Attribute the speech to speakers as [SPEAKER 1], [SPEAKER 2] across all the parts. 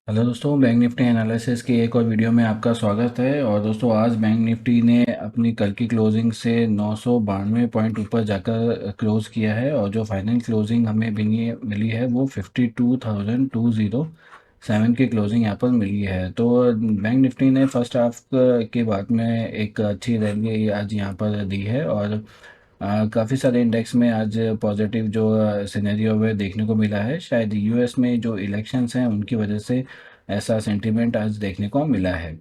[SPEAKER 1] Hello दोस्तों, bank Nifty analysis की एक और वीडियो में आपका स्वागत है। और दोस्तों, आज बैंक निफ्टी ने अपनी कल की क्लोजिंग से 992 पॉइंट ऊपर जाकर क्लोज़ किया है और जो फाइनल क्लोजिंग हमें मिली है वो 52,207 की क्लोजिंग यहाँ पर मिली है। तो बैंक निफ्टी ने फर्स्ट हाफ के बाद में एक अच्छी रैली आज यहाँ पर दी है और काफ़ी सारे इंडेक्स में आज पॉजिटिव जो सिनेरियो में देखने को मिला है। शायद यूएस में जो इलेक्शंस हैं उनकी वजह से ऐसा सेंटीमेंट आज देखने को मिला है।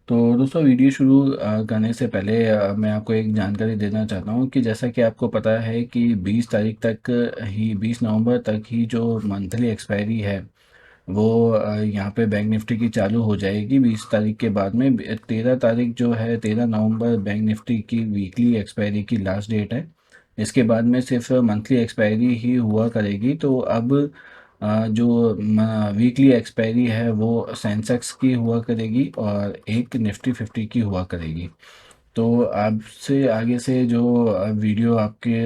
[SPEAKER 1] तो दोस्तों, वीडियो शुरू करने से पहले मैं आपको एक जानकारी देना चाहता हूँ कि जैसा कि आपको पता है कि 20 तारीख तक ही 20 नवंबर तक ही जो मंथली एक्सपायरी है वो यहाँ पे बैंक निफ्टी की चालू हो जाएगी 20 तारीख के बाद में। 13 तारीख जो है, 13 नवंबर बैंक निफ्टी की वीकली एक्सपायरी की लास्ट डेट है। इसके बाद में सिर्फ मंथली एक्सपायरी ही हुआ करेगी। तो अब जो वीकली एक्सपायरी है वो सेंसेक्स की हुआ करेगी और एक निफ्टी 50 की हुआ करेगी। तो आपसे आगे से जो वीडियो आपके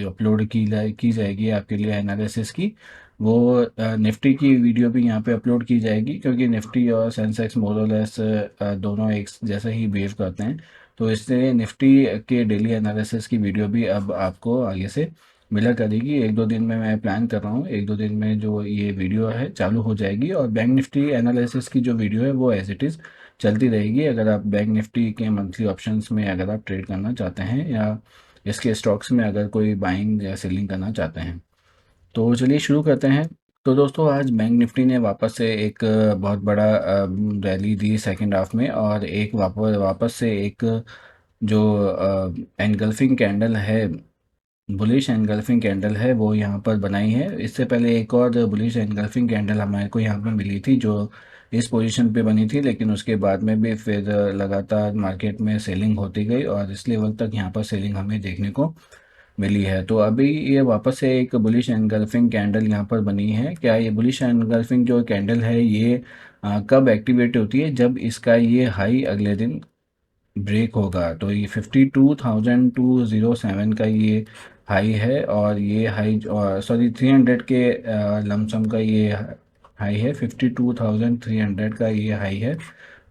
[SPEAKER 1] अपलोड की जाएगी आपके लिए एनालिसिस की, वो निफ्टी की वीडियो भी यहाँ पे अपलोड की जाएगी, क्योंकि निफ्टी और सेंसेक्स मोरलेस दोनों एक जैसा ही बिहेव करते हैं। तो इसलिए निफ्टी के डेली एनालिसिस की वीडियो भी अब आपको आगे से मिला करेगी। एक दो दिन में मैं प्लान कर रहा हूँ, एक दो दिन में जो ये वीडियो है चालू हो जाएगी और बैंक निफ्टी एनालिसिस की जो वीडियो है वो एज इट इज़ चलती रहेगी। अगर आप बैंक निफ्टी के मंथली ऑप्शंस में अगर आप ट्रेड करना चाहते हैं या इसके स्टॉक्स में अगर कोई बाइंग या सेलिंग करना चाहते हैं, तो चलिए शुरू करते हैं। तो दोस्तों, आज बैंक निफ्टी ने वापस से एक बहुत बड़ा रैली दी सेकंड हाफ में और एक वापस वापस से एक जो एनगल्फिंग कैंडल है, बुलिश एनगल्फिंग कैंडल है, वो यहाँ पर बनाई है। इससे पहले एक और बुलिश एनगल्फिंग कैंडल हमारे को यहाँ पर मिली थी जो इस पोजीशन पे बनी थी, लेकिन उसके बाद में भी फिर लगातार मार्केट में सेलिंग होती गई और इस लेवल तक यहाँ पर सेलिंग हमें देखने को मिली है। तो अभी ये वापस से एक बुलिश एनगल्फिंग कैंडल यहाँ पर बनी है। क्या ये बुलिश एनगल्फिंग जो कैंडल है ये कब एक्टिवेट होती है? जब इसका ये हाई अगले दिन ब्रेक होगा। तो ये 52,207 का ये हाई है और ये हाई, सॉरी, 300 के लमसम का ये हाई है। 52,300 का ये हाई है,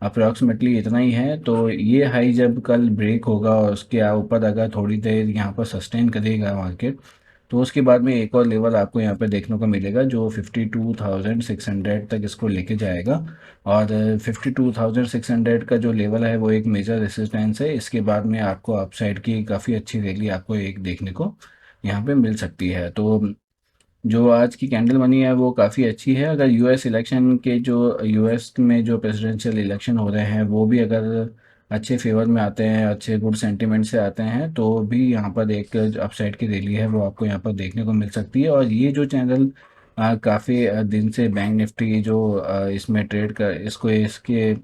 [SPEAKER 1] अप्रॉक्सीमेटली इतना ही है। तो ये हाई जब कल ब्रेक होगा और उसके ऊपर अगर थोड़ी देर यहाँ पर सस्टेन करेगा मार्केट, तो उसके बाद में एक और लेवल आपको यहाँ पे देखने को मिलेगा जो 52,600 तक इसको लेके जाएगा। और 52,600 का जो लेवल है वो एक मेजर रेसिस्टेंस है। इसके बाद में आपको अपसाइड की काफ़ी अच्छी रैली आपको एक देखने को यहाँ पे मिल सकती है। तो जो आज की कैंडल बनी है वो काफ़ी अच्छी है। अगर यूएस इलेक्शन के जो यूएस में जो प्रेसिडेंशियल इलेक्शन हो रहे हैं वो भी अगर अच्छे फेवर में आते हैं, अच्छे गुड सेंटीमेंट से आते हैं, तो भी यहाँ पर एक अपसाइड की रैली है वो आपको यहाँ पर देखने को मिल सकती है। और ये जो चैनल काफ़ी दिन से बैंक निफ्टी जो इसमें ट्रेड कर इसको इसके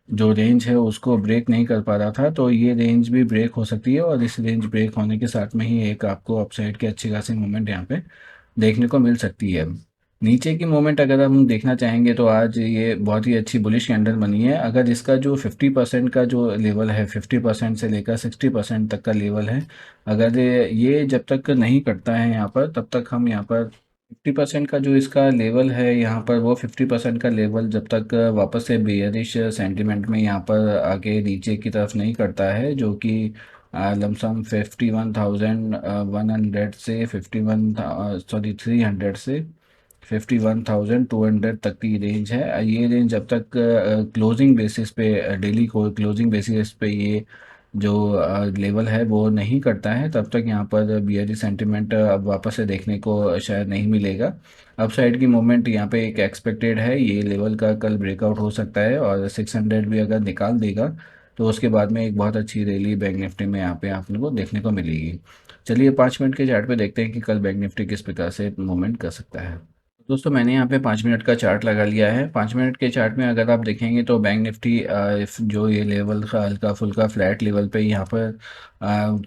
[SPEAKER 1] जो रेंज है उसको ब्रेक नहीं कर पा रहा था, तो ये रेंज भी ब्रेक हो सकती है और इस रेंज ब्रेक होने के साथ में ही एक आपको अपसाइड के अच्छी खासी मूवमेंट यहाँ पे देखने को मिल सकती है। नीचे की मूवमेंट अगर हम देखना चाहेंगे तो आज ये बहुत ही अच्छी बुलिश कैंडल बनी है। अगर इसका जो 50% का जो लेवल है, 50% से लेकर 60% तक का लेवल है, अगर ये जब तक नहीं कटता है यहाँ पर, तब तक हम यहाँ पर 50% का जो इसका लेवल है यहाँ पर, वो 50% का लेवल जब तक वापस से बेयरिश सेंटिमेंट में यहाँ पर आगे नीचे की तरफ नहीं करता है, जो कि लमसम 51,100 से 300 से 51,200 तक की रेंज है। ये रेंज जब तक क्लोजिंग बेसिस पे, डेली को क्लोजिंग बेसिस पे ये जो लेवल है वो नहीं करता है, तब तक यहाँ पर बियरी सेंटिमेंट अब वापस से देखने को शायद नहीं मिलेगा। अप साइड की मूवमेंट यहाँ पे एक एक्सपेक्टेड है, ये लेवल का कल ब्रेकआउट हो सकता है और 600 भी अगर निकाल देगा तो उसके बाद में एक बहुत अच्छी रैली बैंक निफ्टी में यहाँ पे आपने को देखने को मिलेगी। चलिए 5 मिनट के चार्ट पे देखते हैं कि कल बैंक निफ्टी किस प्रकार से मूवमेंट कर सकता है। दोस्तों, मैंने यहाँ पे 5 मिनट का चार्ट लगा लिया है। 5 मिनट के चार्ट में अगर आप देखेंगे तो बैंक निफ्टी जो ये लेवल का हल्का फुल्का फ्लैट लेवल पे यहाँ पर,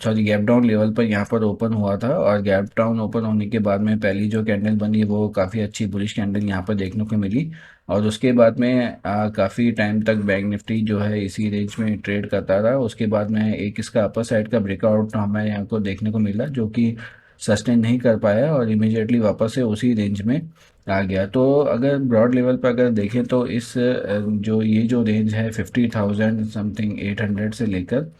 [SPEAKER 1] सॉरी, गैप डाउन लेवल पर यहाँ पर ओपन हुआ था और गैप डाउन ओपन होने के बाद में पहली जो कैंडल बनी वो काफ़ी अच्छी बुलिश कैंडल यहाँ पर देखने को मिली। और उसके बाद में काफ़ी टाइम तक बैंक निफ्टी जो है इसी रेंज में ट्रेड करता रहा। उसके बाद में एक इसका अपर साइड का ब्रेकआउट हमें यहाँ को देखने को मिला, जो कि सस्टेन नहीं कर पाया और इमीडिएटली वापस से उसी रेंज में आ गया। तो अगर ब्रॉड लेवल पर अगर देखें तो इस जो ये जो रेंज है 50,000 समथिंग 800 से लेकर,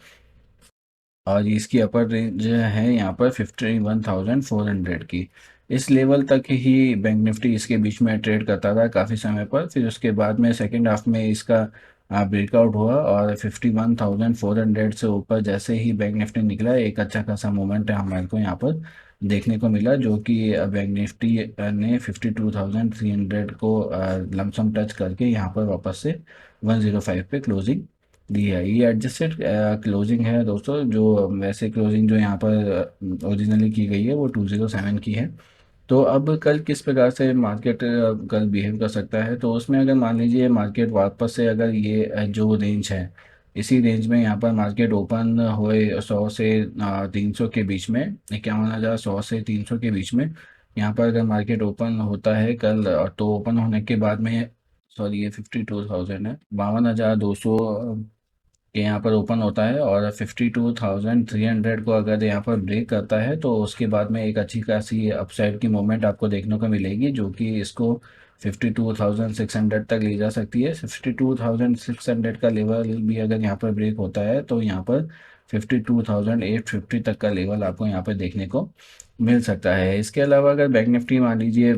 [SPEAKER 1] और इसकी अपर रेंज है यहाँ पर 51,400 की। इस लेवल तक ही बैंक निफ्टी इसके बीच में ट्रेड करता रहा काफ़ी समय पर। फिर उसके बाद में सेकेंड हाफ में इसका ब्रेकआउट हुआ, और 51,400 से ऊपर जैसे ही बैंक निफ्टी निकला, एक अच्छा खासा मूवमेंट हमारे को यहाँ पर देखने को मिला, जो कि बैंक निफ्टी ने 52,300 को लमसम टच करके यहाँ पर वापस से 105 पे क्लोजिंग दी है। ये एडजस्टेड क्लोजिंग है दोस्तों, जो वैसे क्लोजिंग जो यहाँ पर ओरिजिनली की गई है वो 207 की है। तो अब कल किस प्रकार से मार्केट कल बिहेव कर सकता है, तो उसमें अगर मान लीजिए मार्केट वापस से अगर ये जो रेंज है, इसी रेंज में यहाँ पर मार्केट ओपन हुए 100 से 300 के बीच में, 51,100 से 300 के बीच में यहाँ पर अगर मार्केट ओपन होता है कल, तो ओपन होने के बाद में, सॉरी ये 52,000 है, 52,200 के यहाँ पर ओपन होता है, और 52,300 को अगर यहाँ पर ब्रेक करता है, तो उसके बाद में एक अच्छी खासी अपसाइड की मूवमेंट आपको देखने को मिलेगी, जो कि इसको 52,600 तक ले जा सकती है। 52,600 का लेवल भी अगर यहाँ पर ब्रेक होता है, तो यहाँ पर 52,850 तक का लेवल आपको यहाँ पर देखने को मिल सकता है। इसके अलावा अगर बैंक निफ्टी मान लीजिए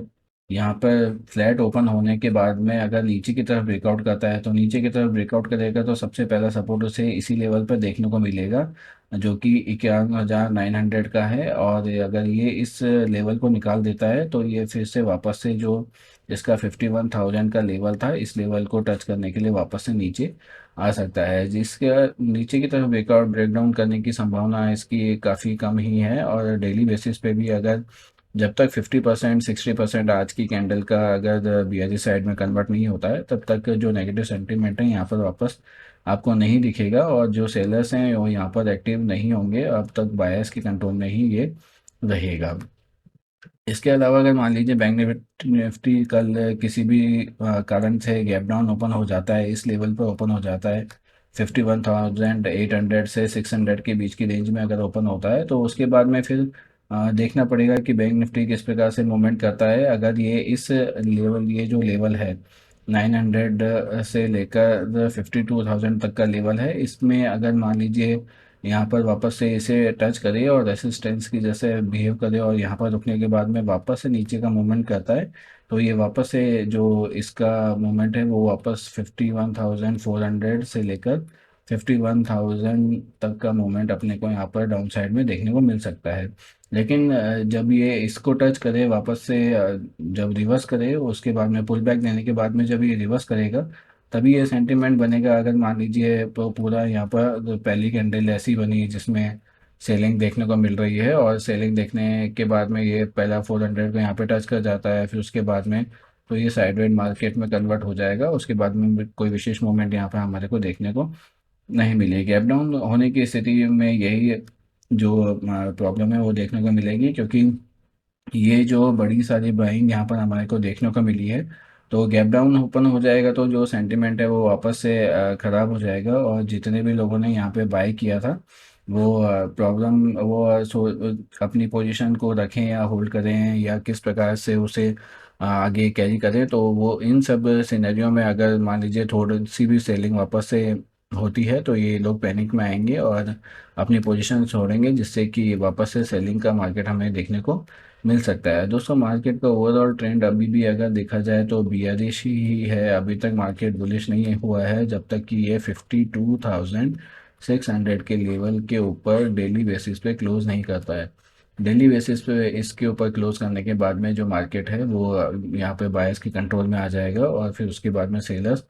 [SPEAKER 1] यहाँ पर फ्लैट ओपन होने के बाद में अगर नीचे की तरफ ब्रेकआउट करता है, तो नीचे की तरफ ब्रेकआउट करेगा तो सबसे पहला सपोर्ट उसे इसी लेवल पर देखने को मिलेगा, जो कि 51,900 का है। और अगर ये इस लेवल को निकाल देता है, तो ये फिर से वापस से जो इसका 51,000 का लेवल था, इस लेवल को टच करने के लिए वापस से नीचे आ सकता है, जिसके नीचे की तरफ ब्रेकआउट ब्रेकडाउन करने की संभावना इसकी काफ़ी कम ही है। और डेली बेसिस पे भी अगर जब तक 50% 60% आज की कैंडल का अगर बीआरजी साइड में कन्वर्ट नहीं होता है, तब तक जो नेगेटिव सेंटीमेंट है यहाँ पर वापस आपको नहीं दिखेगा, और जो सेलर्स हैं वो यहाँ पर एक्टिव नहीं होंगे, अब तक बायर्स के कंट्रोल में ही ये रहेगा। इसके अलावा अगर मान लीजिए बैंक निफ्टी कल किसी भी कारण से गैप डाउन ओपन हो जाता है, इस लेवल पर ओपन हो जाता है, 51,800 से 600 के बीच की रेंज में अगर ओपन होता है, तो उसके बाद में फिर देखना पड़ेगा कि बैंक निफ्टी किस प्रकार से मूवमेंट करता है। अगर ये इस लेवल, ये जो लेवल है 900 से लेकर 52,000 तक का लेवल है, इसमें अगर मान लीजिए यहाँ पर वापस से इसे टच करे और रेसिस्टेंस की जैसे बिहेव करे, और यहाँ पर रुकने के बाद में वापस से नीचे का मूवमेंट करता है, तो ये वापस से जो इसका मूवमेंट है वो वापस 51,400 से लेकर 51,000 तक का मूवमेंट अपने को यहाँ पर डाउन साइड में देखने को मिल सकता है। लेकिन जब ये इसको टच करे वापस से, जब रिवर्स करे, उसके बाद में पुल बैक देने के बाद में जब ये रिवर्स करेगा, तभी ये सेंटीमेंट बनेगा। अगर मान लीजिए पूरा यहाँ पर पहली कैंडल ऐसी बनी जिसमें सेलिंग देखने को मिल रही है, और सेलिंग देखने के बाद में ये पहला 400 को यहाँ पे टच कर जाता है, फिर उसके बाद में तो ये साइडवेज मार्केट में कन्वर्ट हो जाएगा। उसके बाद में कोई विशेष मूवमेंट यहाँ पे हमारे को देखने को नहीं मिलेगी। अप डाउन होने की स्थिति में यही जो प्रॉब्लम है वो देखने को मिलेगी, क्योंकि ये जो बड़ी सारी बाइंग यहाँ पर हमारे को देखने को मिली है, तो गैप डाउन ओपन हो जाएगा तो जो सेंटीमेंट है वो वापस से ख़राब हो जाएगा, और जितने भी लोगों ने यहाँ पे बाय किया था वो प्रॉब्लम, वो अपनी पोजीशन को रखें या होल्ड करें या किस प्रकार से उसे आगे कैरी करें, तो वो इन सब सिनेरियो में अगर मान लीजिए थोड़ी सी भी सेलिंग वापस से होती है, तो ये लोग पैनिक में आएंगे और अपनी पोजीशन छोड़ेंगे, जिससे कि वापस से सेलिंग का मार्केट हमें देखने को मिल सकता है। दोस्तों मार्केट का ओवरऑल ट्रेंड अभी भी अगर देखा जाए तो बियरिश ही है, अभी तक मार्केट बुलिश नहीं हुआ है जब तक कि ये 52,600 के लेवल के ऊपर डेली बेसिस पे क्लोज नहीं करता है। डेली बेसिस पे इसके ऊपर क्लोज करने के बाद में जो मार्केट है वो यहाँ पे बायर्स के कंट्रोल में आ जाएगा, और फिर उसके बाद में सेलर्स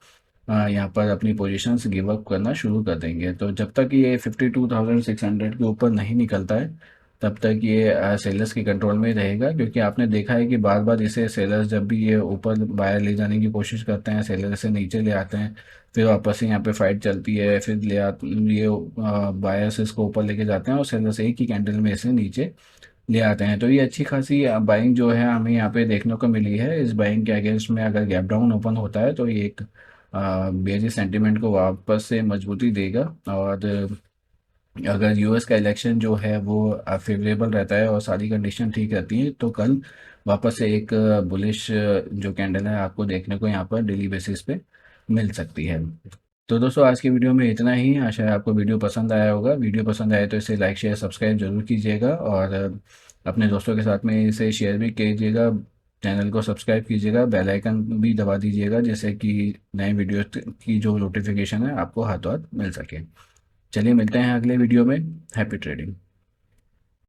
[SPEAKER 1] यहाँ पर अपनी पोजीशंस गिव अप करना शुरू कर देंगे। तो जब तक ये 52,600 के ऊपर नहीं निकलता है, तब तक ये सेलर्स के कंट्रोल में ही रहेगा, क्योंकि आपने देखा है कि बार बार इसे सेलर्स जब भी ये ऊपर बायर ले जाने की कोशिश करते हैं, सेलर से नीचे ले आते हैं, फिर वापस से यहाँ पे फाइट चलती है, फिर ये बायर्स इसको ऊपर लेके जाते हैं और सेलर्स एक ही कैंडल में इसे नीचे ले आते हैं। तो ये अच्छी खासी बाइंग जो है हमें यहाँ पे देखने को मिली है। इस बाइंग के अगेंस्ट में अगर गैप डाउन ओपन होता है, तो ये एक बेयरिश सेंटीमेंट को वापस से मजबूती देगा, और अगर यूएस का इलेक्शन जो है वो फेवरेबल रहता है और सारी कंडीशन ठीक रहती हैं तो कल वापस से एक बुलिश जो कैंडल है आपको देखने को यहाँ पर डेली बेसिस पे मिल सकती है। तो दोस्तों आज की वीडियो में इतना ही। आशा है आपको वीडियो पसंद आया होगा। वीडियो पसंद आए तो इसे लाइक शेयर सब्सक्राइब जरूर कीजिएगा और अपने दोस्तों के साथ में इसे शेयर भी कीजिएगा। चैनल को सब्सक्राइब कीजिएगा, बेल आइकन भी दबा दीजिएगा जिससे कि नए वीडियो की जो नोटिफिकेशन है आपको हाथों हाथ मिल सके। चलिए मिलते हैं अगले वीडियो में। Happy trading.